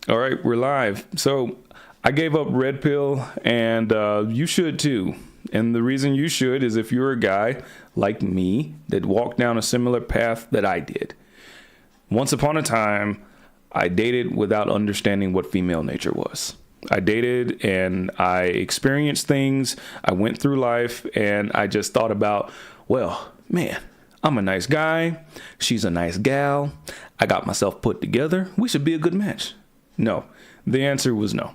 All right, we're live. So I gave up red pill, and you should too. And the reason you should is if you're a guy like me that walked down a similar path that I did. Once upon a time, I dated without understanding what female nature was. I dated and I experienced things. I went through life and I just thought about, well, man, I'm a nice guy. She's a nice gal. I got myself put together. We should be a good match. No, the answer was no.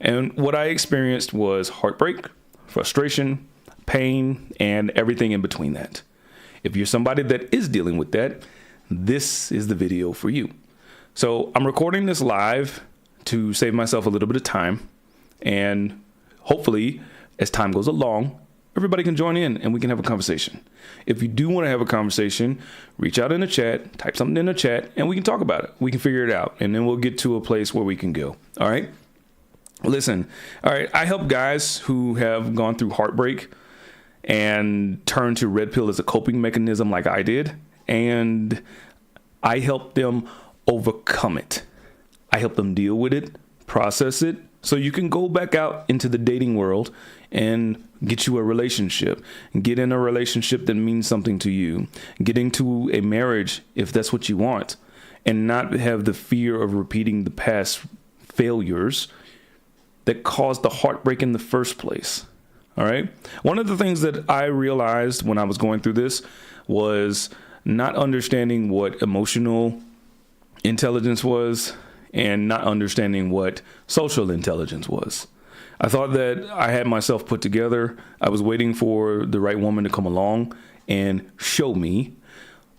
And what I experienced was heartbreak, frustration, pain, and everything in between that. If you're somebody that is dealing with that, this is the video for you. So I'm recording this live to save myself a little bit of time. And hopefully, as time goes along, everybody can join in and we can have a conversation. If you do want to have a conversation, reach out in the chat, type something in the chat, and we can talk about it. We can figure it out. And then we'll get to a place where we can go. All right. Listen. All right. I help guys who have gone through heartbreak and turn to red pill as a coping mechanism like I did. And I help them overcome it. I help them deal with it, process it, so you can go back out into the dating world and get you a relationship, get in a relationship that means something to you, get into a marriage if that's what you want, and not have the fear of repeating the past failures that caused the heartbreak in the first place. All right. One of the things that I realized when I was going through this was not understanding what emotional intelligence was and not understanding what social intelligence was. I thought that I had myself put together. I was waiting for the right woman to come along and show me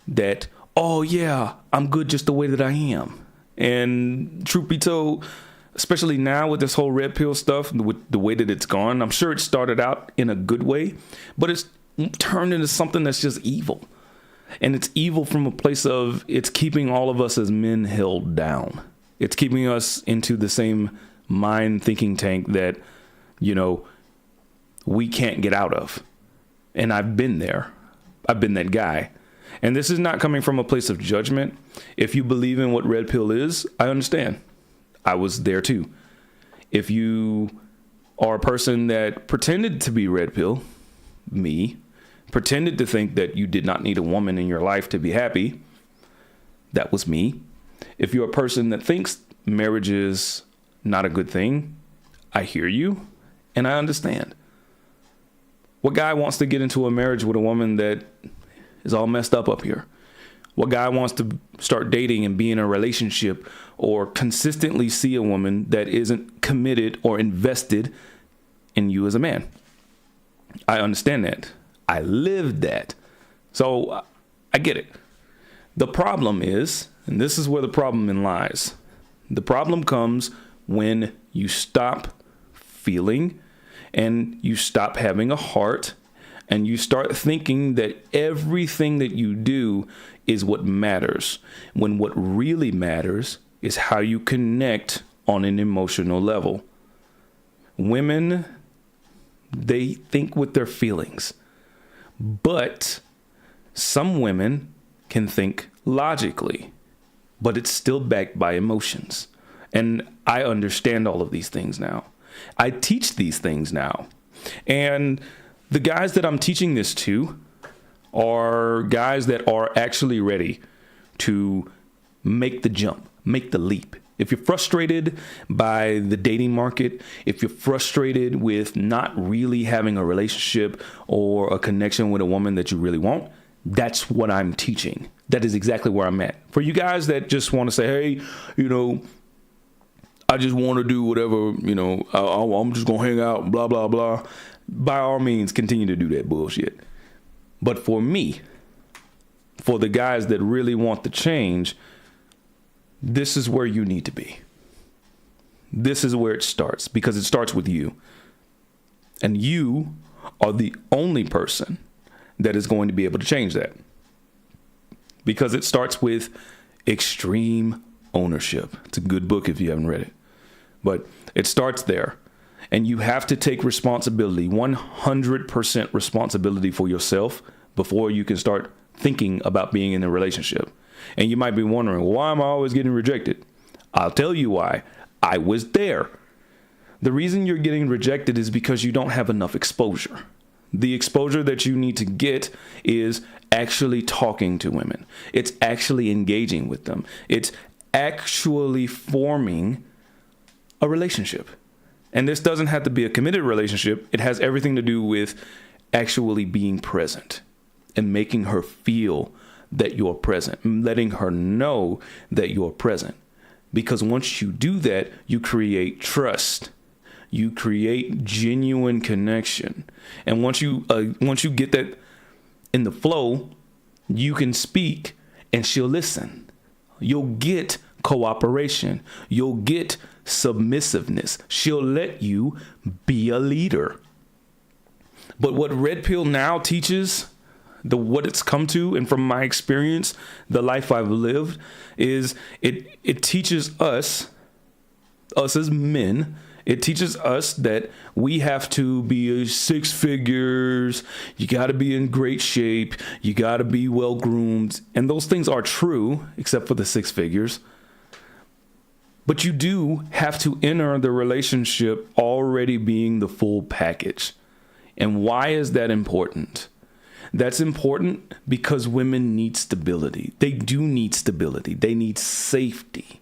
that, oh yeah, I'm good just the way that I am. And truth be told, especially now with this whole red pill stuff, with the way that it's gone, I'm sure it started out in a good way, but it's turned into something that's just evil. And it's evil from a place of it's keeping all of us as men held down. It's keeping us into the same mind thinking tank that, you know, we can't get out of. And I've been there. I've been that guy. And this is not coming from a place of judgment. If you believe in what red pill is, I understand. I was there too. If you are a person that pretended to be red pill, me, pretended to think that you did not need a woman in your life to be happy, that was me. If you're a person that thinks marriage is not a good thing, I hear you and I understand. What guy wants to get into a marriage with a woman that is all messed up here? What guy wants to start dating and be in a relationship or consistently see a woman that isn't committed or invested in you as a man? I understand that. I lived that. So I get it. The problem is, and this is where the problem lies, the problem comes when you stop feeling and you stop having a heart and you start thinking that everything that you do is what matters, when what really matters is how you connect on an emotional level. Women, they think with their feelings, but some women can think logically, but it's still backed by emotions. And I understand all of these things now. I teach these things now. And the guys that I'm teaching this to are guys that are actually ready to make the jump, make the leap. If you're frustrated by the dating market, if you're frustrated with not really having a relationship or a connection with a woman that you really want, that's what I'm teaching. That is exactly where I'm at. For you guys that just want to say, hey, you know, I just want to do whatever, you know, I'm just going to hang out, blah, blah, blah. By all means, continue to do that bullshit. But for me, for the guys that really want the change, this is where you need to be. This is where it starts, because it starts with you. And you are the only person that is going to be able to change that. Because it starts with extreme ownership. It's a good book if you haven't read it. But it starts there. And you have to take responsibility, 100% responsibility for yourself before you can start thinking about being in a relationship. And you might be wondering, why am I always getting rejected? I'll tell you why. I was there. The reason you're getting rejected is because you don't have enough exposure. The exposure that you need to get is actually talking to women. It's actually engaging with them. It's actually forming a relationship. And this doesn't have to be a committed relationship. It has everything to do with actually being present and making her feel that you're present, letting her know that you're present. Because once you do that, you create trust. You create genuine connection. And once you get that in the flow, you can speak and she'll listen. You'll get cooperation. You'll get submissiveness. She'll let you be a leader. But what Red Pill now teaches, what it's come to, and from my experience, the life I've lived, is it teaches us as men, it teaches us that we have to be 6 figures. You got to be in great shape. You got to be well groomed. And those things are true, except for the 6 figures. But you do have to enter the relationship already being the full package. And why is that important? That's important because women need stability. They do need stability. They need safety.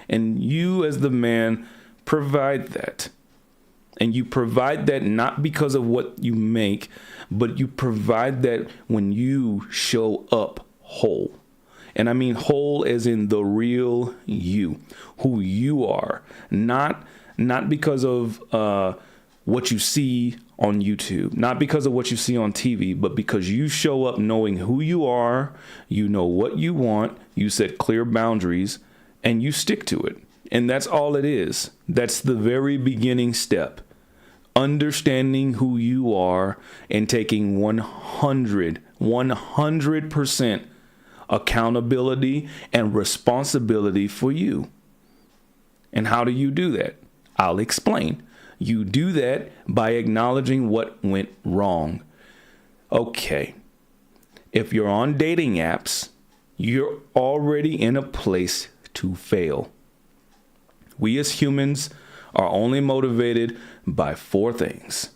And you as the man provide that. And you provide that not because of what you make, but you provide that when you show up whole. And I mean whole as in the real you, who you are, not because of what you see on YouTube, not because of what you see on TV, but because you show up knowing who you are, you know what you want, you set clear boundaries, and you stick to it. And that's all it is. That's the very beginning step. Understanding who you are and taking 100% accountability and responsibility for you. And how do you do that? I'll explain. You do that by acknowledging what went wrong. Okay. If you're on dating apps, you're already in a place to fail. We as humans are only motivated by 4 things: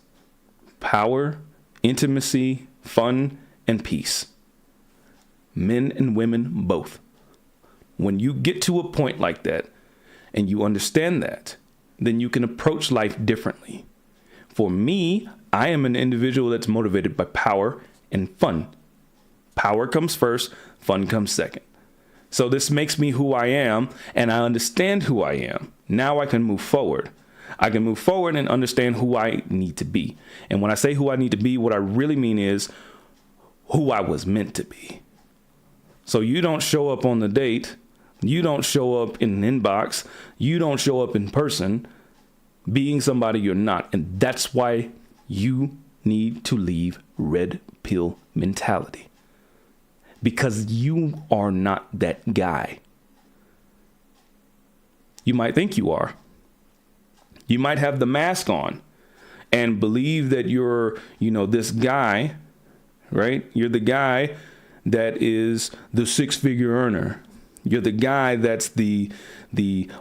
power, intimacy, fun, and peace. Men and women both. When you get to a point like that and you understand that, then you can approach life differently. For me, I am an individual that's motivated by power and fun. Power comes first, fun comes second. So this makes me who I am, and I understand who I am. Now I can move forward. I can move forward and understand who I need to be. And when I say who I need to be, what I really mean is who I was meant to be. So you don't show up on the date. You don't show up in an inbox. You don't show up in person being somebody you're not. And that's why you need to leave red pill mentality. Because you are not that guy. You might think you are. You might have the mask on and believe that you're, this guy, right? You're the guy that is the 6-figure earner. You're the guy that's the,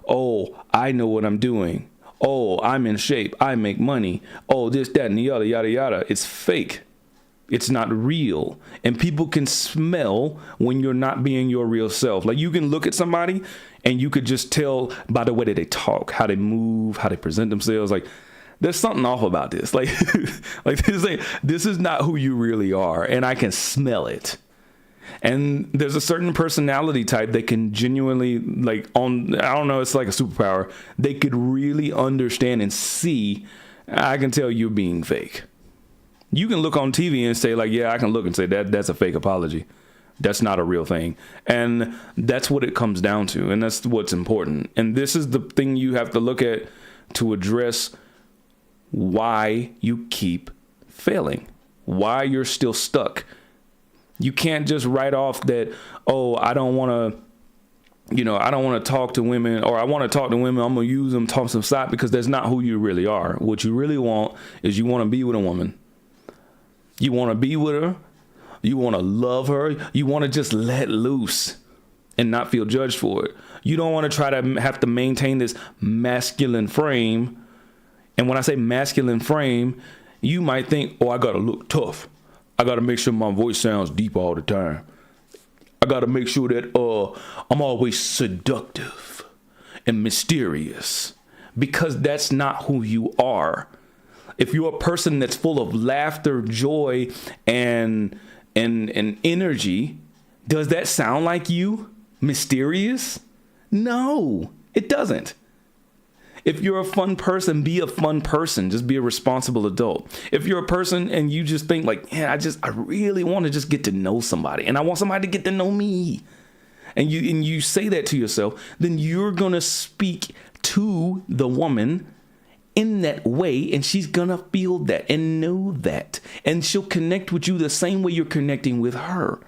oh, I know what I'm doing. Oh, I'm in shape. I make money. Oh, this, that, and the other, yada, yada. It's fake. It's not real. And people can smell when you're not being your real self. Like you can look at somebody and you could just tell by the way that they talk, how they move, how they present themselves. Like there's something off about this. Like, this is not who you really are. And I can smell it. And there's a certain personality type that can genuinely I don't know, it's like a superpower. They could really understand and see, I can tell you're being fake. You can look on TV and say yeah, I can look and say that's a fake apology. That's not a real thing. And that's what it comes down to. And that's what's important. And this is the thing you have to look at to address why you keep failing, why you're still stuck. You can't just write off that, oh, I don't want to talk to women, or I want to talk to women, I'm going to use them, talk some side, because that's not who you really are. What you really want is you want to be with a woman. You want to be with her. You want to love her. You want to just let loose. and not feel judged for it. You don't want to try to have to maintain this masculine frame. And when I say masculine frame, you might think, oh, I got to look tough. I got to make sure my voice sounds deep all the time. I got to make sure that I'm always seductive and mysterious, because that's not who you are. If you're a person that's full of laughter, joy, and energy, does that sound like you? Mysterious? No, it doesn't. If you're a fun person, be a fun person. Just be a responsible adult. If you're a person and you just think like, yeah, I really want to just get to know somebody, and I want somebody to get to know me, and you say that to yourself, then you're going to speak to the woman in that way, and she's going to feel that and know that, and she'll connect with you the same way you're connecting with her.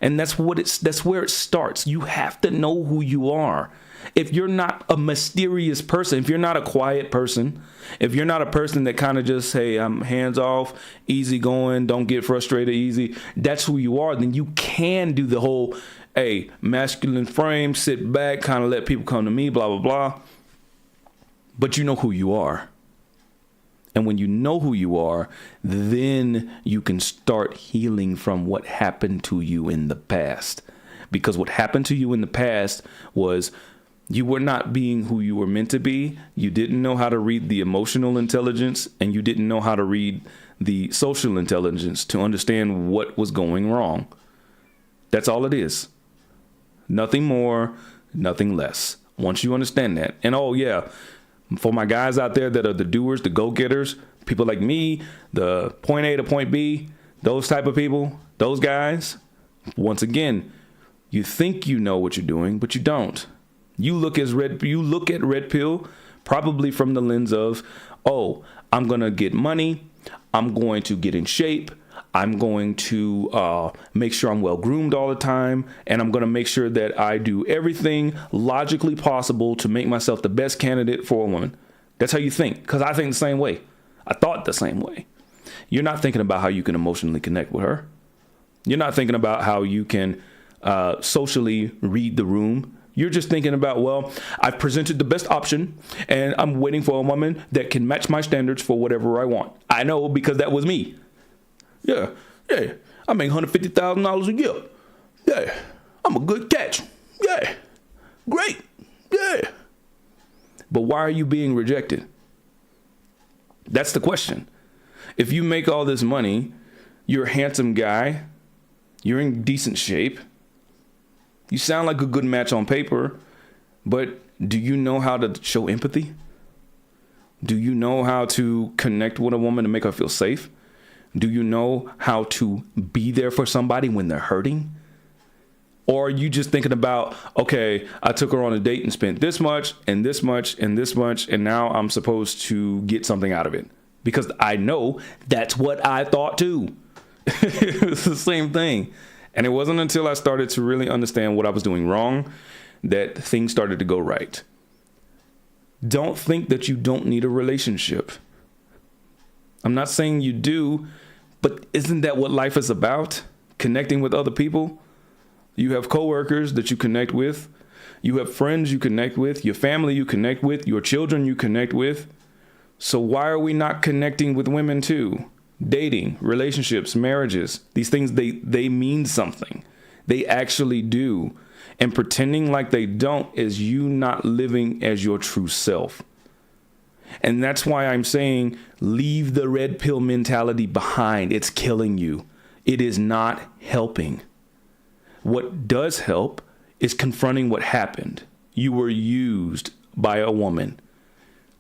And that's where it starts. You have to know who you are. If you're not a mysterious person, if you're not a quiet person, if you're not a person that kind of just, hey, I'm hands off, easy going, don't get frustrated easy, that's who you are, then you can do the whole, hey, masculine frame, sit back, kind of let people come to me, blah, blah, blah. But you know who you are. And when you know who you are, then you can start healing from what happened to you in the past. Because what happened to you in the past was you were not being who you were meant to be. You didn't know how to read the emotional intelligence, and you didn't know how to read the social intelligence to understand what was going wrong. That's all it is. Nothing more, nothing less. Once you understand that. And oh yeah, for my guys out there that are the doers, the go-getters, people like me, the point A to point B, those type of people, those guys, once again, you think you know what you're doing, but you don't. You look at red pill probably from the lens of, oh, I'm going to get money. I'm going to get in shape. I'm going to make sure I'm well groomed all the time. And I'm going to make sure that I do everything logically possible to make myself the best candidate for a woman. That's how you think. Because I think the same way. I thought the same way. You're not thinking about how you can emotionally connect with her. You're not thinking about how you can socially read the room. You're just thinking about, well, I've presented the best option and I'm waiting for a woman that can match my standards for whatever I want. I know, because that was me. Yeah, I make $150,000 a year. Yeah, I'm a good catch. Yeah, great. Yeah. But why are you being rejected? That's the question. If you make all this money, you're a handsome guy, you're in decent shape, you sound like a good match on paper, but do you know how to show empathy? Do you know how to connect with a woman to make her feel safe? Do you know how to be there for somebody when they're hurting? Or are you just thinking about, okay, I took her on a date and spent this much and this much and this much, and now I'm supposed to get something out of it? Because I know that's what I thought too. It's the same thing. And it wasn't until I started to really understand what I was doing wrong that things started to go right. Don't think that you don't need a relationship. I'm not saying you do, but isn't that what life is about? Connecting with other people. You have coworkers that you connect with. You have friends you connect with, your family you connect with, your children you connect with. So why are we not connecting with women too? Dating, relationships, marriages, these things, they mean something. They actually do. And pretending like they don't is you not living as your true self. And that's why I'm saying leave the red pill mentality behind. It's killing you. It is not helping. What does help is confronting what happened. You were used by a woman.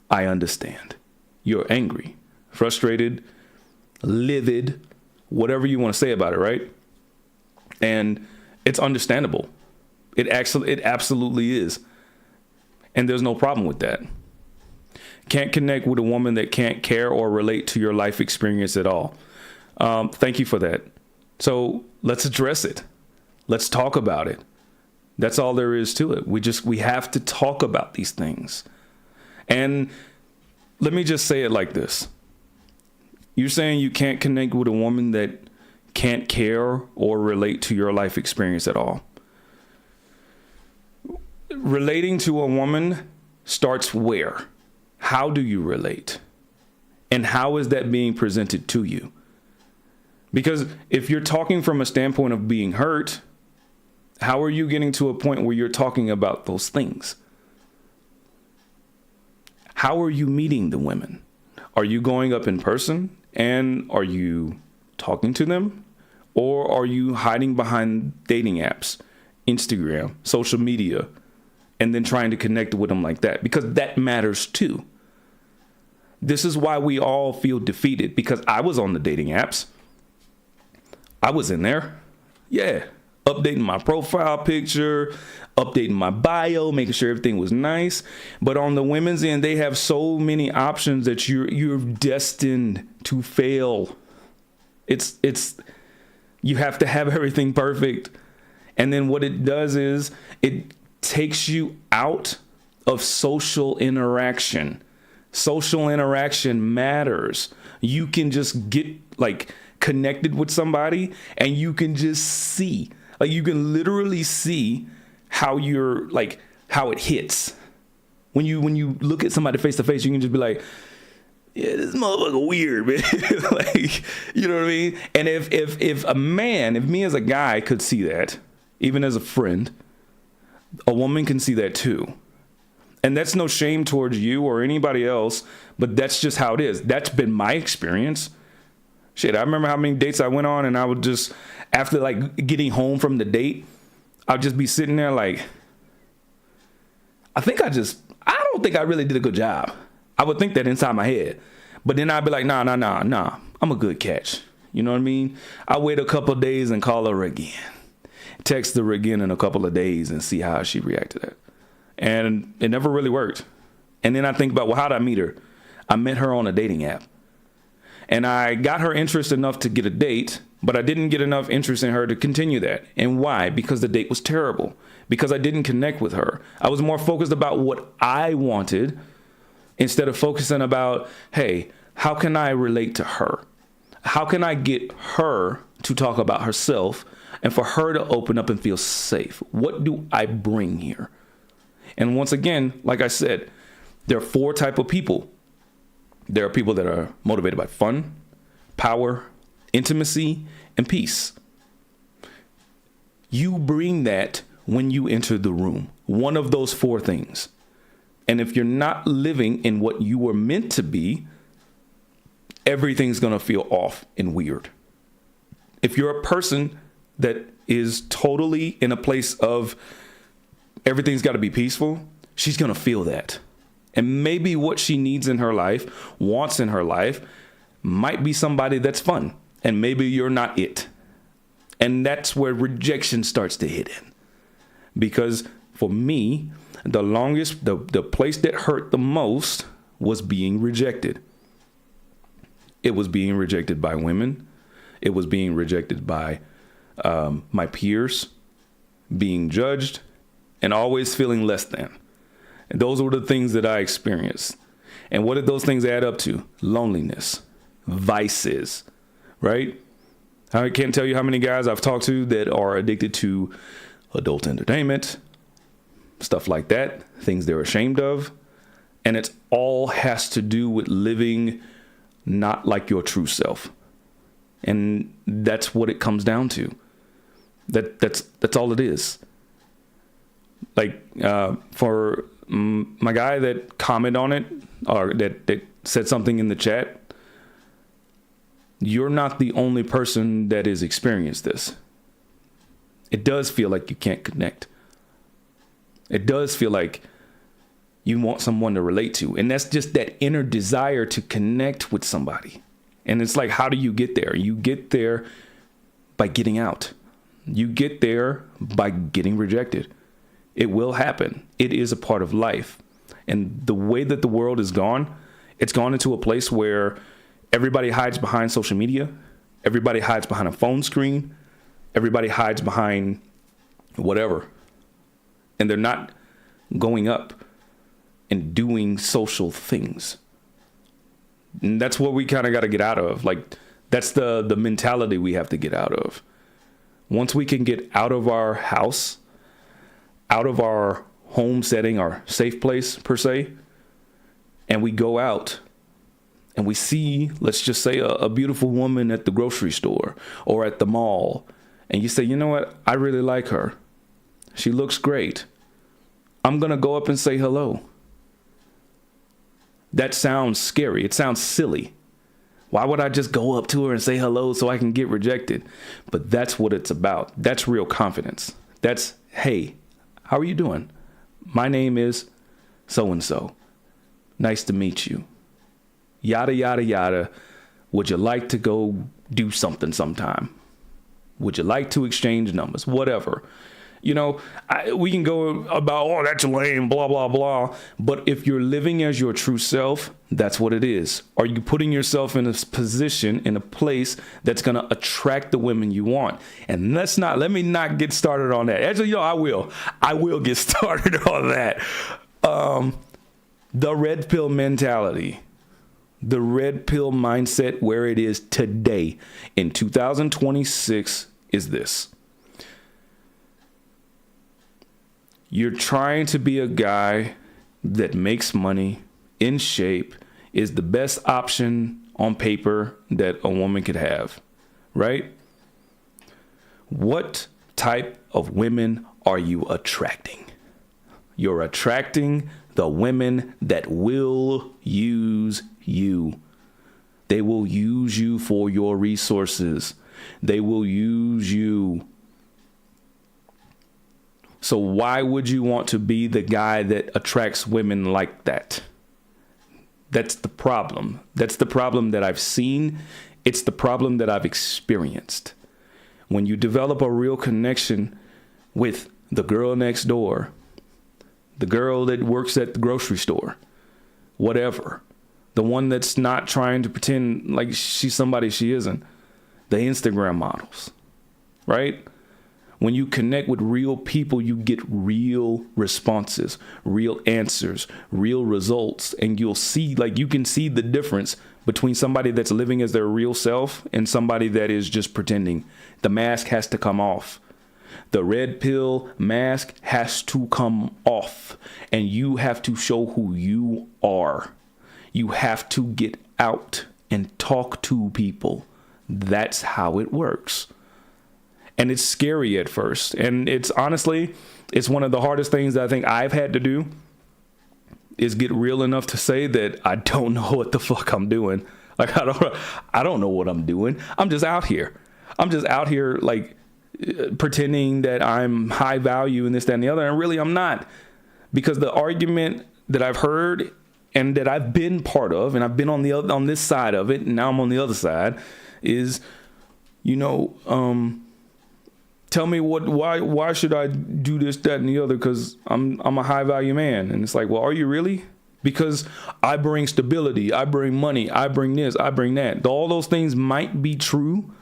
I understand. You're angry, frustrated, livid, whatever you want to say about it, right? And it's understandable. It absolutely is. And there's no problem with that. Can't connect with a woman that can't care or relate to your life experience at all. Thank you for that. So let's address it. Let's talk about it. That's all there is to it. We have to talk about these things. And let me just say it like this. You're saying you can't connect with a woman that can't care or relate to your life experience at all. relating to a woman starts where? How do you relate? And how is that being presented to you? Because if you're talking from a standpoint of being hurt, how are you getting to a point where you're talking about those things? How are you meeting the women? Are you going up in person and are you talking to them? Or are you hiding behind dating apps, Instagram, social media, and then trying to connect with them like that? Because that matters too. This is why we all feel defeated, because I was on the dating apps. I was in there. Yeah. Updating my profile picture, updating my bio, making sure everything was nice. But on the women's end, they have so many options that you're destined to fail. It's you have to have everything perfect. And then what it does is it takes you out of social interaction. Social interaction matters. You can just get connected with somebody and you can just see, you can literally see how how it hits. When you look at somebody face to face, you can just be like, yeah, this motherfucker weird, man. You know what I mean? And if me as a guy could see that, even as a friend, a woman can see that too. And that's no shame towards you or anybody else, but that's just how it is. That's been my experience. Shit, I remember how many dates I went on, and I would just, after getting home from the date, I'd just be sitting there I don't think I really did a good job. I would think that inside my head. But then I'd be like, nah, I'm a good catch. You know what I mean? I wait a couple of days and call her again. Text her again in a couple of days and see how she reacted to that. And it never really worked. And then I think about, well, how did I meet her? I met her on a dating app. And I got her interest enough to get a date, but I didn't get enough interest in her to continue that. And why? Because the date was terrible. Because I didn't connect with her. I was more focused about what I wanted instead of focusing about, hey, how can I relate to her? How can I get her to talk about herself and for her to open up and feel safe? What do I bring here? And once again, like I said, there are 4 types of people. There are people that are motivated by fun, power, intimacy, and peace. You bring that when you enter the room. One of those 4 things. And if you're not living in what you were meant to be, everything's going to feel off and weird. If you're a person that is totally in a place of everything's got to be peaceful, she's going to feel that. And maybe what she needs in her life, wants in her life, might be somebody that's fun. And maybe you're not it. And that's where rejection starts to hit in. Because for me, the place that hurt the most was being rejected. It was being rejected by women. It was being rejected by my peers, being judged, and always feeling less than. And those were the things that I experienced. And what did those things add up to? Loneliness, vices, right? I can't tell you how many guys I've talked to that are addicted to adult entertainment, stuff like that, things they're ashamed of. And it all has to do with living not like your true self. And that's what it comes down to. That's all it is. For my guy that commented on it, or that said something in the chat, you're not the only person that has experienced this. It does feel like you can't connect. It does feel like you want someone to relate to. And that's just that inner desire to connect with somebody. And it's like, how do you get there? You get there by getting out. You get there by getting rejected. It will happen. It is a part of life. And the way that the world is gone, it's gone into a place where everybody hides behind social media. Everybody hides behind a phone screen. Everybody hides behind whatever. And they're not going up and doing social things. And that's what we kind of got to get out of. That's the mentality we have to get out of. Once we can get out of our house, out of our home setting, our safe place per se, and we go out and we see, let's just say, a beautiful woman at the grocery store or at the mall, and you say, you know what, I really like her. She looks great. I'm going to go up and say hello. That sounds scary. It sounds silly. Why would I just go up to her and say hello so I can get rejected? But that's what it's about. That's real confidence. That's, hey, how are you doing? My name is so-and-so. Nice to meet you. Yada, yada, yada. Would you like to go do something sometime? Would you like to exchange numbers? Whatever. You know, we can go about, oh, that's lame, blah, blah, blah. But if you're living as your true self, that's what it is. Are you putting yourself in a position, in a place that's going to attract the women you want? And let me not get started on that. Actually, I will get started on that. The red pill mentality, the red pill mindset where it is today in 2026 is this. You're trying to be a guy that makes money, in shape, is the best option on paper that a woman could have, right? What type of women are you attracting? You're attracting the women that will use you. They will use you for your resources. They will use you. So why would you want to be the guy that attracts women like that? That's the problem. That's the problem that I've seen. It's the problem that I've experienced. When you develop a real connection with the girl next door, the girl that works at the grocery store, whatever, the one that's not trying to pretend like she's somebody she isn't, the Instagram models, right? When you connect with real people, you get real responses, real answers, real results. And you'll see, you can see the difference between somebody that's living as their real self and somebody that is just pretending. The mask has to come off. The red pill mask has to come off. And you have to show who you are. You have to get out and talk to people. That's how it works. And it's scary at first. And it's honestly one of the hardest things that I think I've had to do is get real enough to say that I don't know what the fuck I'm doing. Like, I don't know what I'm doing. I'm just out here. Pretending that I'm high value and this, that, and the other. And really I'm not. Because the argument that I've heard and that I've been part of, and I've been on this side of it, and now I'm on the other side, is, tell me why should I do this, that, and the other? Because I'm a high value man. And it's like, well, are you really? Because I bring stability, I bring money, I bring this, I bring that. All those things might be true,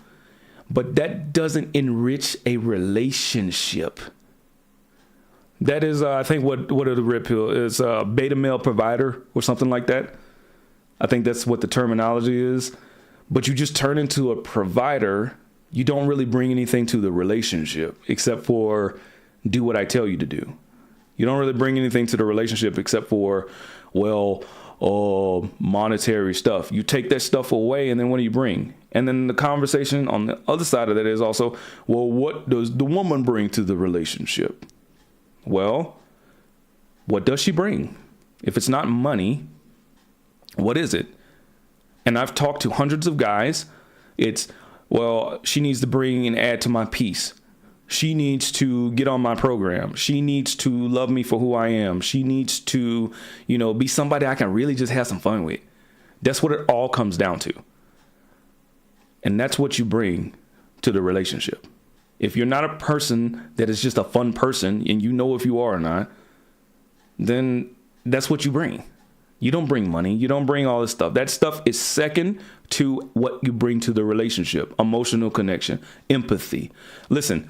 but that doesn't enrich a relationship. That is, I think, what are the red pill is, beta male provider or something like that. I think that's what the terminology is. But you just turn into a provider. You don't really bring anything to the relationship except for do what I tell you to do. You don't really bring anything to the relationship except for, monetary stuff. You take that stuff away, and then what do you bring? And then the conversation on the other side of that is also, well, what does the woman bring to the relationship? Well, what does she bring? If it's not money, what is it? And I've talked to hundreds of guys. It's, well, she needs to bring and add to my piece. She needs to get on my program. She needs to love me for who I am. She needs to, be somebody I can really just have some fun with. That's what it all comes down to. And that's what you bring to the relationship. If you're not a person that is just a fun person, and you know if you are or not, then that's what you bring. You don't bring money. You don't bring all this stuff. That stuff is second to what you bring to the relationship. Emotional connection, empathy. Listen,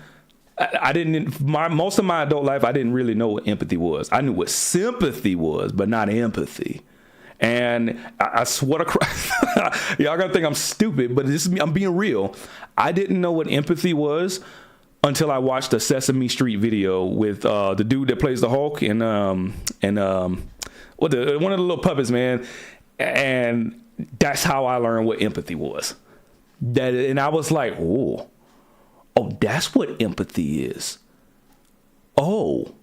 most of my adult life, I didn't really know what empathy was. I knew what sympathy was, but not empathy. And I swear to Christ, y'all gonna think I'm stupid, but I'm being real. I didn't know what empathy was until I watched a Sesame Street video with the dude that plays the Hulk and one of the little puppets, man. And that's how I learned what empathy was. And I was like, oh, that's what empathy is. Oh,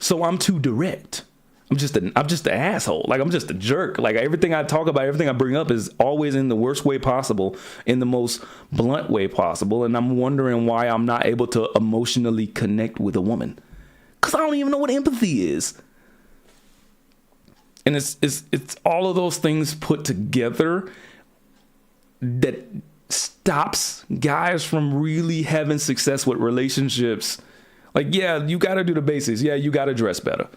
so I'm too direct. I'm just an asshole. Like, I'm just a jerk. Like, everything I talk about, everything I bring up is always in the worst way possible, in the most blunt way possible. And I'm wondering why I'm not able to emotionally connect with a woman, because I don't even know what empathy is. And it's all of those things put together that stops guys from really having success with relationships. Like, yeah, you got to do the basics. Yeah, you got to dress better.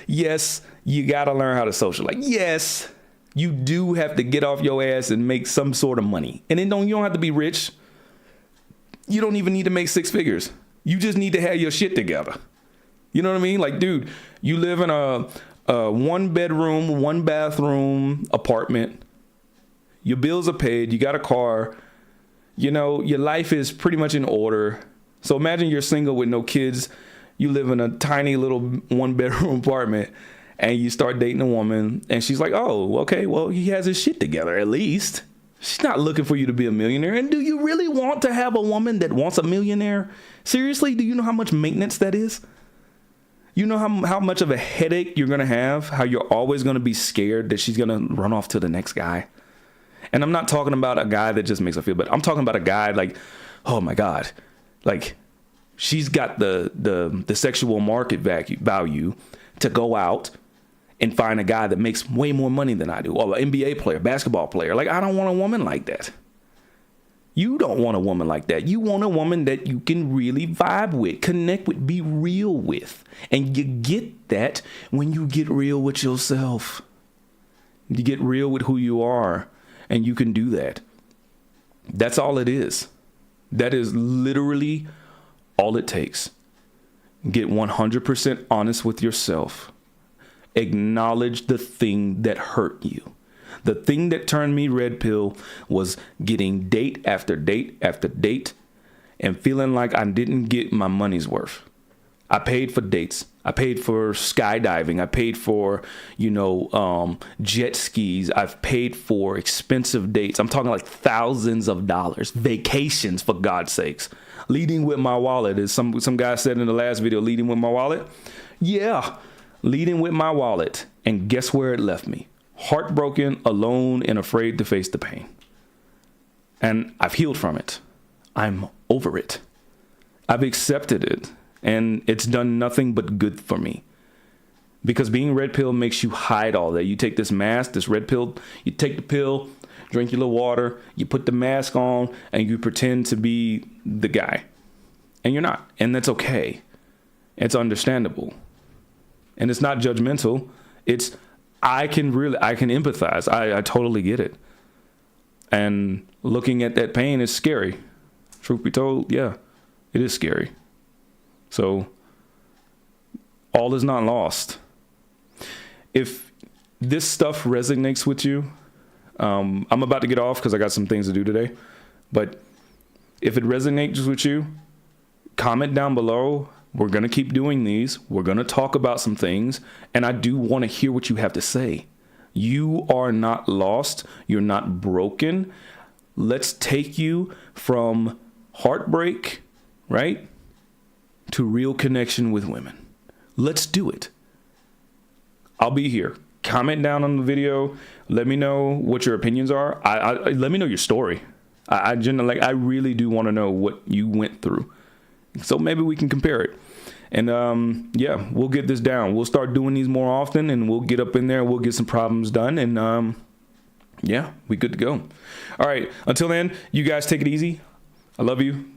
Yes, you got to learn how to socialize. Yes, you do have to get off your ass and make some sort of money. And then you don't have to be rich. You don't even need to make six figures. You just need to have your shit together. You know what I mean? Like, dude, you live in a 1-bedroom, 1-bathroom apartment. Your bills are paid. You got a car. You know, your life is pretty much in order. So imagine you're single with no kids. You live in a tiny little 1-bedroom apartment, and you start dating a woman, and she's like, oh, okay, well, he has his shit together at least. She's not looking for you to be a millionaire. And do you really want to have a woman that wants a millionaire? Seriously, do you know how much maintenance that is? You know how much of a headache you're going to have, how you're always going to be scared that she's going to run off to the next guy. And I'm not talking about a guy that just makes her feel better. I'm talking about a guy like, oh my God, like, she's got the sexual market value to go out and find a guy that makes way more money than I do, or an NBA player, basketball player. Like, I don't want a woman like that. You don't want a woman like that. You want a woman that you can really vibe with, connect with, be real with. And you get that when you get real with yourself. You get real with who you are, and you can do that. That's all it is. That is literally all it takes. Get 100% honest with yourself. Acknowledge the thing that hurt you. The thing that turned me red pill was getting date after date after date and feeling like I didn't get my money's worth. I paid for dates. I paid for skydiving. I paid for, jet skis. I've paid for expensive dates. I'm talking like thousands of dollars. Vacations, for God's sakes. Leading with my wallet, as some guy said in the last video, leading with my wallet. Yeah, leading with my wallet. And guess where it left me? Heartbroken, alone, and afraid to face the pain. And I've healed from it. I'm over it. I've accepted it. And it's done nothing but good for me. Because being red pill makes you hide all that. You take this mask, this red pill, you take the pill, drink your little water, you put the mask on, and you pretend to be the guy. And you're not. And that's okay. It's understandable. And it's not judgmental. It's, I can empathize. I totally get it. And looking at that pain is scary. Truth be told, yeah, it is scary. So all is not lost. If this stuff resonates with you, I'm about to get off because I got some things to do today. But if it resonates with you, comment down below. We're going to keep doing these. We're going to talk about some things. And I do want to hear what you have to say. You are not lost. You're not broken. Let's take you from heartbreak, right, to real connection with women. Let's do it. I'll be here. Comment down on the video. Let me know what your opinions are. Let me know your story. I really do want to know what you went through. So maybe we can compare it. And yeah, we'll get this down. We'll start doing these more often, and we'll get up in there. We'll get some problems done. And yeah, we good to go. All right. Until then, you guys take it easy. I love you.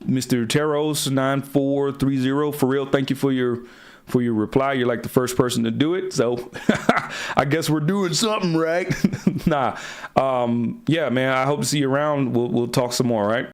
Mr. Taros 9430, for real, thank you for your reply. You're like the first person to do it, so I guess we're doing something right. Nah, yeah, man, I hope to see you around. We'll talk some more, all right?